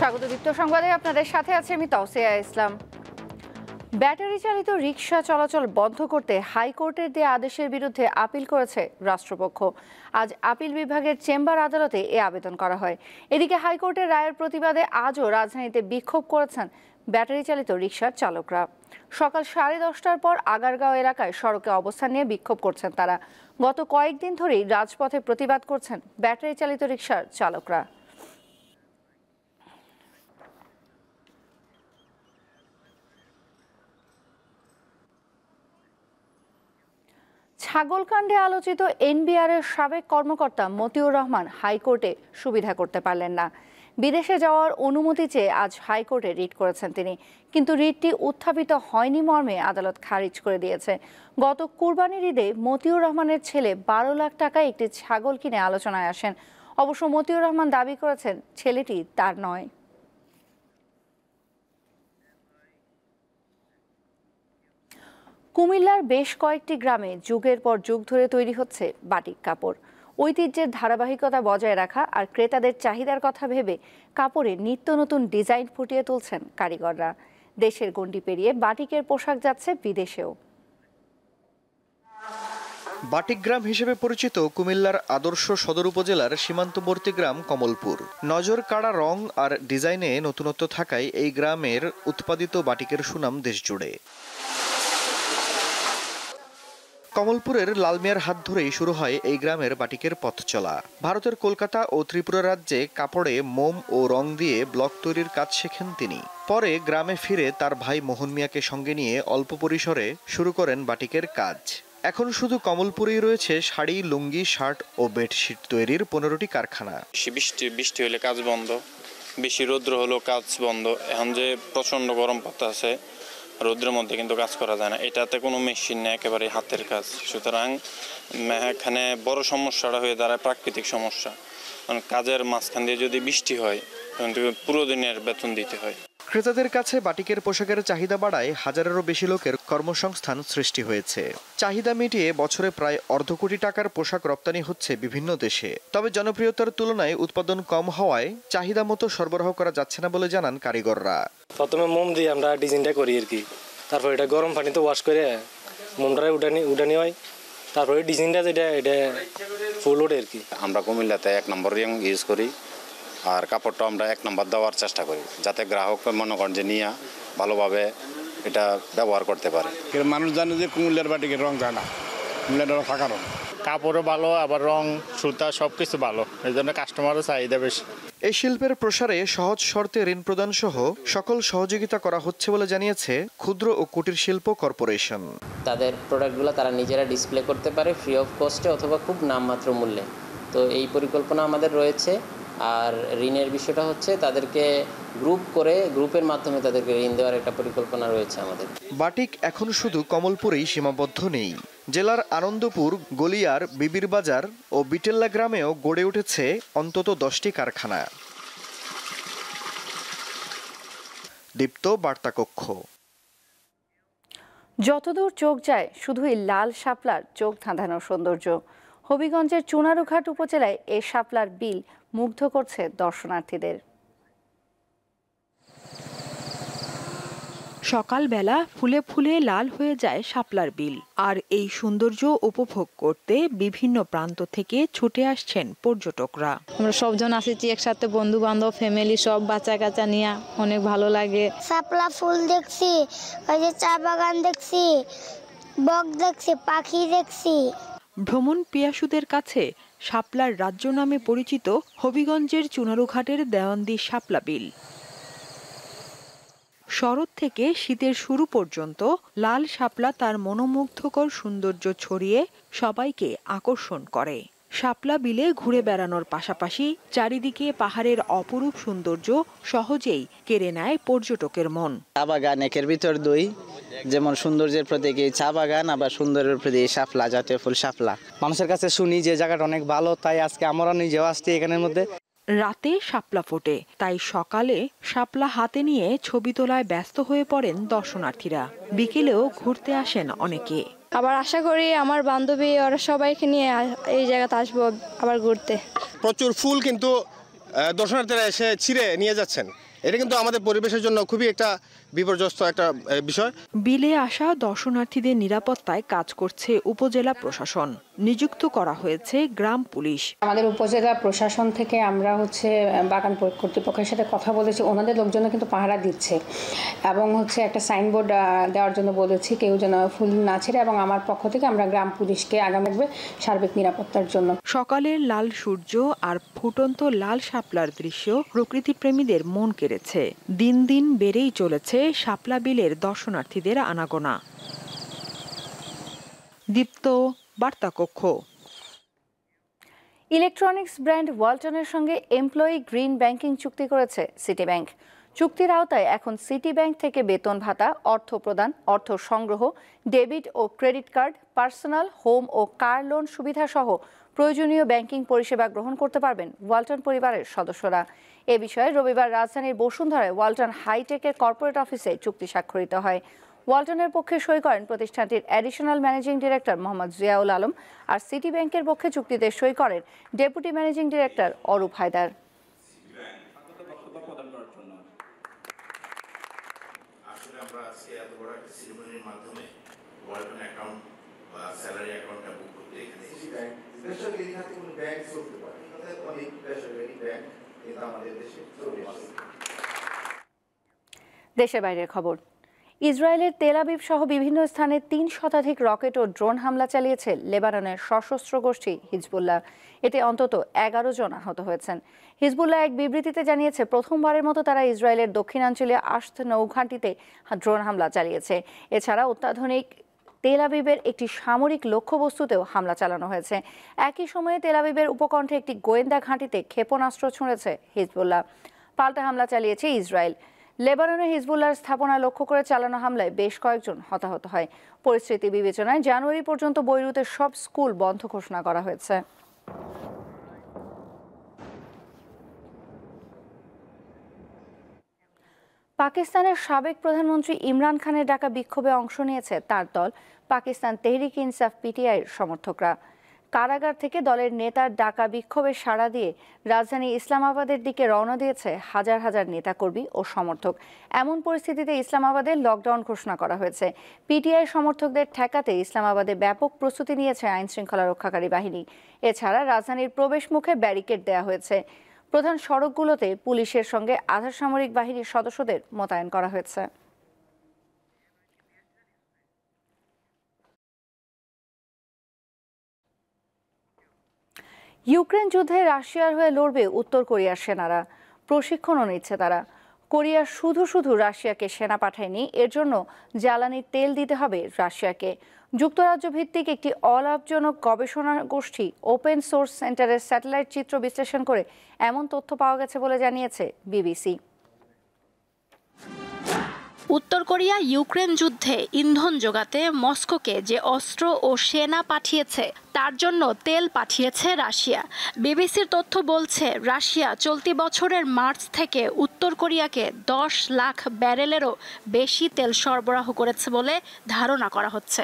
স্বাগত দীপ্ত সংবাদে আপনাদের সাথে আছে আমি তাওসিয়া ইসলাম। ব্যাটারি চালিত রিকশা চলাচল বন্ধ করতে হাইকোর্টের দেয়া আদেশের বিরুদ্ধে আপিল করেছে রাষ্ট্রপক্ষ। আজ আপিল বিভাগের চেম্বার আদালতে এ আবেদন করা হয়। এদিকে হাইকোর্টের রায়ের প্রতিবাদে আজও রাজধানীতে বিক্ষোভ করেছেন ব্যাটারি চালিত রিকশার চালকরা। সকাল 10:30টার পর আগারগাঁও এলাকায় সড়কে অবস্থান নিয়ে বিক্ষোভ করছেন তারা। গত কয়েকদিন ধরেই রাজপথে প্রতিবাদ করছেন ব্যাটারি চালিত রিকশার চালকরা। ছাগলকাণ্ডে আলোচিত এনবিআরের সাবেক কর্মকর্তা মতিউর রহমান হাইকোর্টে সুবিধা করতে পারলেন না। বিদেশে যাওয়ার অনুমতি চেয়ে আজ হাইকোর্টে রিট করেছেন তিনি, কিন্তু রিটটি উত্থাপিত হয়নি মর্মে আদালত খারিজ করে দিয়েছে। গত কুরবানির ঈদে মতিউর রহমানের ছেলে 12 লাখ টাকায় একটি ছাগল কিনে আলোচনায় আসেন। অবশ্য মতিউর রহমান দাবি করেছেন ছেলেটি তার নয়। কুমিল্লার বেশ কয়েকটি গ্রামে যুগের পর যুগ ধরে তৈরি হচ্ছে বাটিক কাপড়। ঐতিহ্যের ধারাবাহিকতা বজায় রাখা আর ক্রেতাদের চাহিদার কথা ভেবে কাপড়ে নিত্য নতুন ডিজাইন ফুটিয়ে তুলছেন কারিগররা। দেশের গণ্ডি পেরিয়ে বাটিকের পোশাক যাচ্ছে বিদেশেও। বাটিক গ্রাম হিসেবে পরিচিত কুমিল্লার আদর্শ সদর উপজেলার সীমান্তবর্তী গ্রাম কমলপুর। নজর কাড়া রং আর ডিজাইনে নতুনত্ব থাকায় এই গ্রামের উৎপাদিত বাটিকের সুনাম দেশ জুড়ে। কমলপুরের লালমিয়ার হাত ধরেই শুরু হয় এই গ্রামের বাটিকের পথ চলা। ভারতের কলকাতা ও ত্রিপুরা রাজ্যে কাপড়ে মোম ও রং দিয়ে ব্লক তৈরির কাজ শেখেন তিনি। পরে গ্রামে ফিরে তার ভাই মোহন মিয়াকে সঙ্গে নিয়ে অল্প পরিসরে শুরু করেন বাটিকের কাজ। এখন শুধু কমলপুরেই রয়েছে শাড়ি, লুঙ্গি, শার্ট ও বেডশিট তৈরির 15টি কারখানা। বৃষ্টি হলে কাজ বন্ধ, বেশি রৌদ্র হলেও কাজ বন্ধ। এখন যে প্রচন্ড গরম পড়তেছে, রৌদ্রের মধ্যে কিন্তু কাজ করা যায় না। এটাতে কোনো মেশিন নেই, একেবারে হাতের কাজ। সুতরাং এখানে বড় সমস্যাটা হয়ে দাঁড়ায় প্রাকৃতিক সমস্যা। কারণ কাজের মাঝখান দিয়ে যদি বৃষ্টি হয় তখন পুরো দিনের বেতন দিতে হয়। ক্রেতাদের কাছে বাটিকের পোশাকের চাহিদা বাড়ায় হাজারেরও বেশি লোকের কর্মসংস্থান সৃষ্টি হয়েছে। চাহিদা মিটিয়ে বছরে প্রায় অর্ধ কোটি টাকার পোশাক রপ্তানি হচ্ছে বিভিন্ন দেশে। তবে জনপ্রিয়তার তুলনায় উৎপাদন কম হওয়ায় চাহিদা মতো সরবরাহ করা যাচ্ছে না বলে জানান কারিগররা। প্রথমে মোম দিয়ে আমরা ডিজাইনটা করি আর কি, তারপর এটা গরম পানিতে ওয়াশ করে মোমটা উঠানি হয়, তারপরে ডিজাইনটা যেটা এটা ফুল ওঠে আর কি। আমরা কুমিল্লাতে 1 নম্বর রং ইউজ করি, আর কাপড়টা আমরা 1 নম্বর দেওয়ার চেষ্টা করি, যাতে গ্রাহক মনে করেন যে নিয়ে ভালোভাবে এটা ব্যবহার করতে পারে। মানুষ জানে যে কুমিল্লার বাটিকের রং যায় না, কুমিল্লার ফাঁকা রং। কাপড়ও ভালো, আবার রং সুতা সবকিছু ভালো, এই জন্য কাস্টমারের চাহিদা বেশি। এই শিল্পের প্রসারে সহজ শর্তে ঋণ প্রদান সহ সকল সহযোগিতা করা হচ্ছে বলে জানিয়েছে ক্ষুদ্র ও কুটির শিল্প কর্পোরেশন। তাদের প্রোডাক্টগুলো তারা নিজেরা ডিসপ্লে করতে পারে ফ্রি অফ কস্টে অথবা খুব নামমাত্র মূল্যে। তো এই পরিকল্পনা আমাদের রয়েছে। আর ঋণের বিষয়টা হচ্ছে তাদেরকে গ্রুপ করে গ্রুপের মাধ্যমে তাদেরকে ঋণ দেওয়ার একটা পরিকল্পনা রয়েছে আমাদের। বাটিক এখন শুধু কমলপুরেই সীমাবদ্ধ নেই। জেলার আনন্দপুর, গলিয়ার, বিবির বাজার ও বিটেল্লা গ্রামেও গড়ে উঠেছে অন্তত 10টি কারখানা। দীপ্ত বার্তা কক্ষ। যতদূর চোখ যায় শুধুই লাল শাপলার চোখ ধাঁধানো সৌন্দর্য। হবিগঞ্জের চুনারুঘাট উপজেলায় এই শাপলার বিল মুগ্ধ করছে দর্শনার্থীদের। সকালবেলা ফুলে ফুলে লাল হয়ে যায় শাপলার বিল, আর এই সৌন্দর্য উপভোগ করতে বিভিন্ন প্রান্ত থেকে ছুটে আসছেন পর্যটকরা। আমরা সবজন আসছি একসাথে, বন্ধু বান্ধব, ফ্যামিলি সব, বাচ্চা কাচ্চা নিয়ে অনেক ভালো লাগে। শাপলা ফুল দেখছি, ওই যে চা বাগান দেখছি, বক দেখছি, পাখি দেখছি। ভ্রমণ পিয়াসুদের কাছে শাপলার রাজ্য নামে পরিচিত হবিগঞ্জের চুনারুঘাটের দেওয়ান্দি শাপলা বিল। শরৎ থেকে শীতের শুরু পর্যন্ত লাল শাপলা তার মনোমুগ্ধকর সৌন্দর্য ছড়িয়ে সবাইকে আকর্ষণ করে। শাপলা বিলে ঘুরে বেড়ানোর পাশাপাশি চারিদিকে পাহাড়ের অপরূপ সৌন্দর্য সহজেই কেড়ে নেয় পর্যটকের মন। চা বাগান একের ভিতর দুই, যেমন সৌন্দর্যের প্রতীক এই চা বাগান, আবার সৌন্দর্যের প্রতীক শাপলা, জাতীয় ফুল শাপলা। মানুষের কাছে শুনি যে জায়গাটা অনেক ভালো, তাই আজকে আমরা নিজেও আসছি এখানের মধ্যে। রাতে শাপলা ফোটে, তাই সকালে শাপলা হাতে নিয়ে ছবি তোলায় ব্যস্ত হয়ে পড়েন দর্শনার্থীরা। বিকেলেও ঘুরতে আসেন অনেকে। আবার আশা করি আমার বান্ধবী ওরা সবাইকে নিয়ে এই জায়গাতে আসবো আবার ঘুরতে। প্রচুর ফুল কিন্তু দর্শনার্থীরা এসে ছিঁড়ে নিয়ে যাচ্ছেন, এটা কিন্তু আমাদের পরিবেশের জন্য খুবই একটা বিপর্যস্ত একটা বিষয়। বিলে আসা দর্শনার্থীদের নিরাপত্তায় কাজ করছে উপজেলা প্রশাসন, নিযুক্ত করা হয়েছে গ্রাম পুলিশ। আমাদের উপজেলা প্রশাসন থেকে আমরা বাগান কর্তৃপক্ষের সাথে কথা বলেছি, ওনাদের লোকজন কিন্তু পাহারা দিচ্ছে এবং একটা সাইনবোর্ড দেওয়ার জন্য বলেছি কেউ যেন ফুল না ছেড়ে, এবং আমার পক্ষ থেকে আমরা গ্রাম পুলিশকে আগাম রাখবে সার্বিক নিরাপত্তার জন্য। সকালের লাল সূর্য আর ফুটন্ত লাল শাপলার দৃশ্য প্রকৃতিপ্রেমীদের মন কেড়েছে। দিন দিন বেড়েই চলেছে শাপলা বিলের দর্শনার্থীদের আনাগোনা। দীপ্ত, বার্তা কক্ষ। ইলেকট্রনিক্স ব্র্যান্ড ওয়ালটনের সঙ্গে এমপ্লয়ি গ্রিন ব্যাংকিং চুক্তি করেছে সিটি ব্যাংক। চুক্তির আওতায় এখন সিটি ব্যাংক থেকে বেতন ভাতা, অর্থ প্রদান, অর্থ সংগ্রহ, ডেবিট ও ক্রেডিট কার্ড, পার্সোনাল, হোম ও কার লোন সুবিধা সহ প্রয়োজনীয় ব্যাংকিং পরিষেবা গ্রহণ করতে পারবেন ওয়ালটন পরিবারের সদস্যরা। এ বিষয়ে রবিবার রাজধানীর বসুন্ধরায় ওয়ালটন হাইটেকের কর্পোরেট অফিসে চুক্তি স্বাক্ষরিত হয়। ওয়ালটনের পক্ষে সই করেন প্রতিষ্ঠানটির additional managing director Mohammad Ziaul Alam, আর সিটি ব্যাংকের পক্ষে চুক্তিতে সই করেন deputy managing director Arup Haidar. দেশের বাইরের খবর। ইসরায়েলের তেল আবিব সহ বিভিন্ন স্থানে ৩ শতাধিক রকেট ও ড্রোন হামলা চালিয়েছে লেবাননের সশস্ত্র গোষ্ঠী হিজবুল্লাহ। এতে অন্তত 11 জন আহত হয়েছেন। হিজবুল্লাহ এক বিবৃতিতে জানিয়েছে, প্রথমবারের মতো তারা ইসরায়েলের দক্ষিণাঞ্চলীয় আশত নৌঘাঁটিতে ড্রোন হামলা চালিয়েছে। এছাড়া অত্যাধুনিক তেল আবিবের একটি সামরিক লক্ষ্যবস্তুতেও হামলা চালানো হয়েছে। একই সময়ে তেল আবিবের উপকণ্ঠে একটি গোয়েন্দা ঘাঁটিতে ক্ষেপণাস্ত্র ছুঁড়েছে হিজবুল্লাহ। পাল্টা হামলা চালিয়েছে ইসরায়েল। লেবাননে হিজবুল্লাহর স্থাপনা লক্ষ্য করে চালানো হামলায় বেশ কয়েকজন হতাহত হয়। পরিস্থিতি বিবেচনায় জানুয়ারি পর্যন্ত বৈরুতের সব স্কুল বন্ধ ঘোষণা করা হয়েছে। পাকিস্তানের সাবেক প্রধানমন্ত্রী ইমরান খানের ডাকা বিক্ষোভে অংশ নিয়েছে তার দল পাকিস্তান তেহরিক ইনসাফ পিটিআইয়ের সমর্থকরা। কারাগার থেকে দলের নেতার ডাকা বিক্ষোভে সাড়া দিয়ে রাজধানী ইসলামাবাদের দিকে রওনা দিয়েছে হাজার হাজার নেতাকর্মী ও সমর্থক। এমন পরিস্থিতিতে ইসলামাবাদে লকডাউন ঘোষণা করা হয়েছে। পিটিআই সমর্থকদের ঠেকাতে ইসলামাবাদে ব্যাপক প্রস্তুতি নিয়েছে আইন শৃঙ্খলা রক্ষাকারী বাহিনী। এছাড়া রাজধানীর প্রবেশ মুখে ব্যারিকেড দেওয়া হয়েছে। প্রধান সড়কগুলোতে পুলিশের সঙ্গে আধা সামরিক বাহিনীর সদস্যদের মোতায়েন করা হয়েছে। ইউক্রেন যুদ্ধে রাশিয়ার হয়ে লড়বে উত্তর কোরিয়ার সেনারা। প্রশিক্ষণও নিচ্ছে তারা। কোরিয়া শুধু রাশিয়াকে সেনা পাঠায়নি, এর জন্য জ্বালানির তেল দিতে হবে রাশিয়াকে। যুক্তরাজ্য ভিত্তিক একটি অলাভজনক গবেষণা গোষ্ঠী ওপেন সোর্স সেন্টারের স্যাটেলাইট চিত্র বিশ্লেষণ করে এমন তথ্য পাওয়া গেছে বলে জানিয়েছে বিবিসি। উত্তর কোরিয়া ইউক্রেন যুদ্ধে ইন্ধন যোগাতে মস্কোকে যে অস্ত্র ও সেনা পাঠিয়েছে তার জন্য তেল পাঠিয়েছে রাশিয়া। বিবিসির তথ্য বলছে, রাশিয়া চলতি বছরের মার্চ থেকে উত্তর কোরিয়াকে 10 লাখ ব্যারেলেরও বেশি তেল সরবরাহ করেছে বলে ধারণা করা হচ্ছে।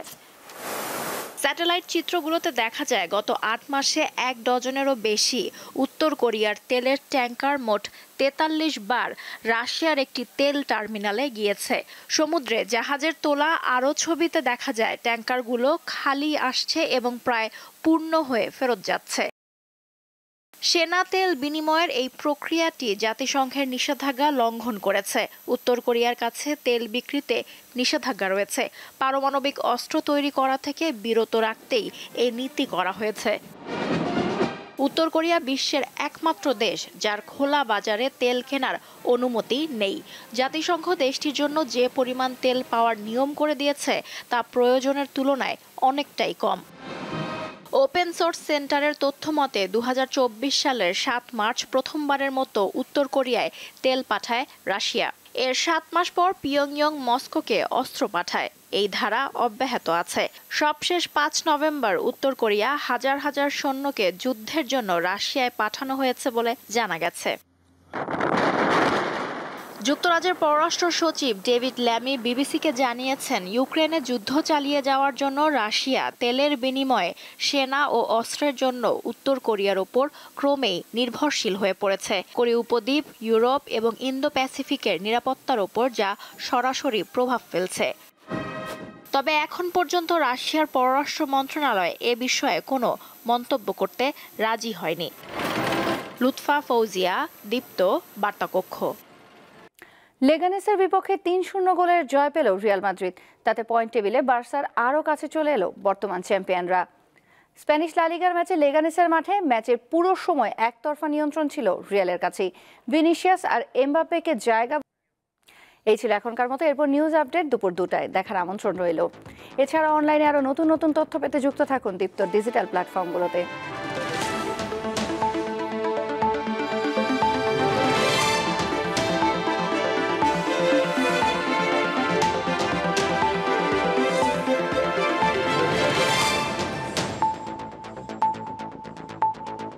স্যাটেলাইট চিত্রগুলোতে দেখা যায় গত 8 মাসে 1 ডজনেরও বেশি উত্তর কোরিয়ার তেলের ট্যাঙ্কার মোট 43 বার রাশিয়ার একটি তেল টার্মিনালে গিয়েছে। সমুদ্রে জাহাজের তোলা আরও ছবিতে দেখা যায় ট্যাঙ্কারগুলো খালি আসছে এবং প্রায় পূর্ণ হয়ে ফেরত যাচ্ছে। সেনা তেল বিনিময়ের এই প্রক্রিয়াটি জাতিসংঘের নিষেধাজ্ঞা লঙ্ঘন করেছে। উত্তর কোরিয়ার কাছে তেল বিক্রিতে নিষেধাজ্ঞা রয়েছে। পারমাণবিক অস্ত্র তৈরি করা থেকে বিরত রাখতেই এই নীতি করা হয়েছে। উত্তর কোরিয়া বিশ্বের একমাত্র দেশ যার খোলা বাজারে তেল কেনার অনুমতি নেই। জাতিসংঘ দেশটির জন্য যে পরিমাণ তেল পাওয়ার নিয়ম করে দিয়েছে তা প্রয়োজনের তুলনায় অনেকটাই কম। ওপেন সোর্স সেন্টারের তথ্য মতে 2024 সালের 7 মার্চ প্রথমবারের মতো উত্তর কোরিয়ায় তেল পাঠায় রাশিয়া। এর 7 মাস পর পিয়ংইয়ং মস্কোকে অস্ত্র পাঠায়। এই ধারা অব্যাহত আছে। সবশেষ 5 নভেম্বর উত্তর কোরিয়া হাজার হাজার সৈন্যকে যুদ্ধের জন্য রাশিয়ায় পাঠানো হয়েছে বলে জানা গেছে। যুক্তরাজ্যের পররাষ্ট্র সচিব ডেভিড ল্যামি বিবিসিকে জানিয়েছেন, ইউক্রেনে যুদ্ধ চালিয়ে যাওয়ার জন্য রাশিয়া তেলের বিনিময়ে সেনা ও অস্ত্রের জন্য উত্তর কোরিয়ার ওপর ক্রমেই নির্ভরশীল হয়ে পড়েছে। কোরীয় উপদ্বীপ, ইউরোপ এবং ইন্দো প্যাসিফিকের নিরাপত্তার ওপর যা সরাসরি প্রভাব ফেলছে। তবে এখন পর্যন্ত রাশিয়ার পররাষ্ট্র মন্ত্রণালয় এ বিষয়ে কোনো মন্তব্য করতে রাজি হয়নি। লুৎফা ফৌজিয়া, দীপ্ত, বার্তাকক্ষ। লেগানেসের বিপক্ষে ৩-০ গোলের জয় পেল রিয়াল মাদ্রিদ। তাতে পয়েন্ট টেবিলে বার্সার আরও কাছে চলে এলো বর্তমান চ্যাম্পিয়নরা। স্প্যানিশ লা লিগার ম্যাচে লেগানেসের মাঠে ম্যাচের পুরো সময় একতরফা নিয়ন্ত্রণ ছিল রিয়ালের কাছেই। ভিনিসিয়াস আর এমবাপ্পেকে জায়গা। এই ছিল এখনকার মতো। এরপর নিউজ আপডেট দুপুর 2টায় দেখার আমন্ত্রণ রইল। এছাড়া অনলাইনে আরও নতুন নতুন তথ্য পেতে যুক্ত থাকুন দীপ্ত ডিজিটাল প্ল্যাটফর্মগুলোতে।